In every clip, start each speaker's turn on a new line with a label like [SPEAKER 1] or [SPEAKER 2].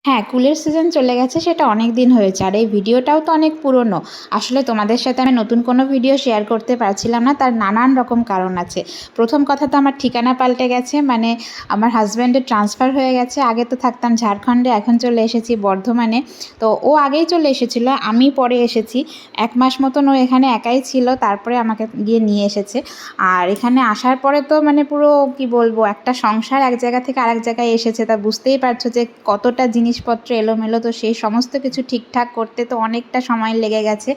[SPEAKER 1] হ্যাঁ, কুলের সিজন চলে গেছে সেটা অনেক দিন হয়েছে। আর এই ভিডিওটাও তো অনেক পুরনো। আসলে তোমাদের সাথে আমি নতুন কোনো ভিডিও শেয়ার করতে পারছিলাম না, তার নানান রকম কারণ আছে। প্রথম কথা তো আমার ঠিকানা পাল্টে গেছে, মানে আমার হাসব্যান্ডের ট্রান্সফার হয়ে গেছে। আগে তো থাকতাম ঝাড়খণ্ডে, এখন চলে এসেছি বর্ধমানে। তো ও আগেই চলে এসেছিল, আমি পরে এসেছি। ১ মাস মতন ও এখানে একাই ছিল, তারপরে আমাকে গিয়ে নিয়ে এসেছে। আর এখানে আসার পরে তো মানে পুরো কি বলবো, একটা সংসার এক জায়গা থেকে আরেক জায়গায় এসেছে। তা বুঝতেই পারছো যে কতটা জিনিসপত্র এলোমেলো, তো সেই সমস্ত কিছু ঠিকঠাক করতে তো অনেকটা সময় লেগে গেছে।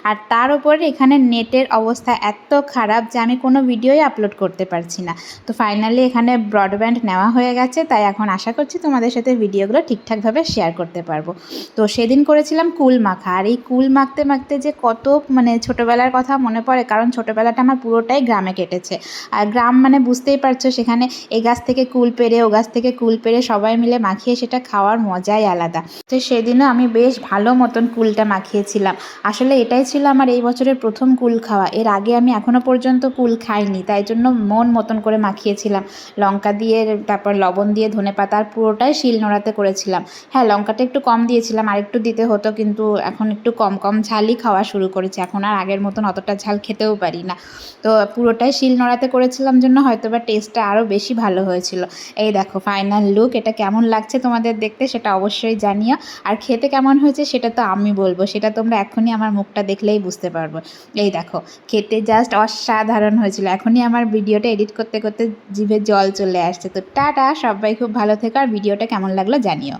[SPEAKER 1] আর তার উপরে এখানে নেটের অবস্থা এত খারাপ যে আমি কোনো ভিডিওই আপলোড করতে পারছি না। তো ফাইনালি এখানে ব্রডব্যান্ড নেওয়া হয়ে গেছে, তাই এখন আশা করছি তোমাদের সাথে ভিডিওগুলো ঠিকঠাকভাবে শেয়ার করতে পারবো। তো সেদিন করেছিলাম কুল মাখা, আর এই কুল মাখতে মাখতে যে কত মানে ছোটোবেলার কথা মনে পড়ে, কারণ ছোটোবেলাটা আমার পুরোটাই গ্রামে কেটেছে। আর গ্রাম মানে বুঝতেই পারছো, সেখানে এ গাছ থেকে কুল পেড়ে ও গাছ থেকে কুল পেড়ে সবাই মিলে মাখিয়ে সেটা খাওয়ার মজাই আলাদা। তো সেদিনও আমি বেশ ভালো মতন কুলটা মাখিয়েছিলাম। আসলে এটাই ছিল আমার এই বছরের প্রথম কুল খাওয়া। এর আগে আমি এখনও পর্যন্ত কুল খাইনি, তাই জন্য মন মতন করে মাখিয়েছিলাম। লঙ্কা দিয়ে, তারপর লবণ দিয়ে, ধনেপাতা, আর পুরোটাই শিলনোড়াতে করেছিলাম। হ্যাঁ, লঙ্কাটা একটু কম দিয়েছিলাম, আর একটু দিতে হতো, কিন্তু এখন একটু কম কম ঝালই খাওয়া শুরু করেছি। এখন আর আগের মতন অতটা ঝাল খেতেও পারি না। তো পুরোটাই শিলনোড়াতে করেছিলাম জন্য হয়তোবা টেস্টটা আরও বেশি ভালো হয়েছিল। এই দেখো ফাইনাল লুক, এটা কেমন লাগছে তোমাদের দেখতে সেটা অবশ্যই জানিও। আর খেতে কেমন হয়েছে সেটা তো আমি বলবো, সেটা তোমরা এখনই আমার মুখটা দেখলেই বুঝতে পারবো। এই দেখো, খেতে জাস্ট অসাধারণ হয়েছিল। এখনই আমার ভিডিওটা এডিট করতে করতে জিভে জল চলে আসছে। তো টাটা, সবাই খুব ভালো থেকো, আর ভিডিওটা কেমন লাগলো জানিও।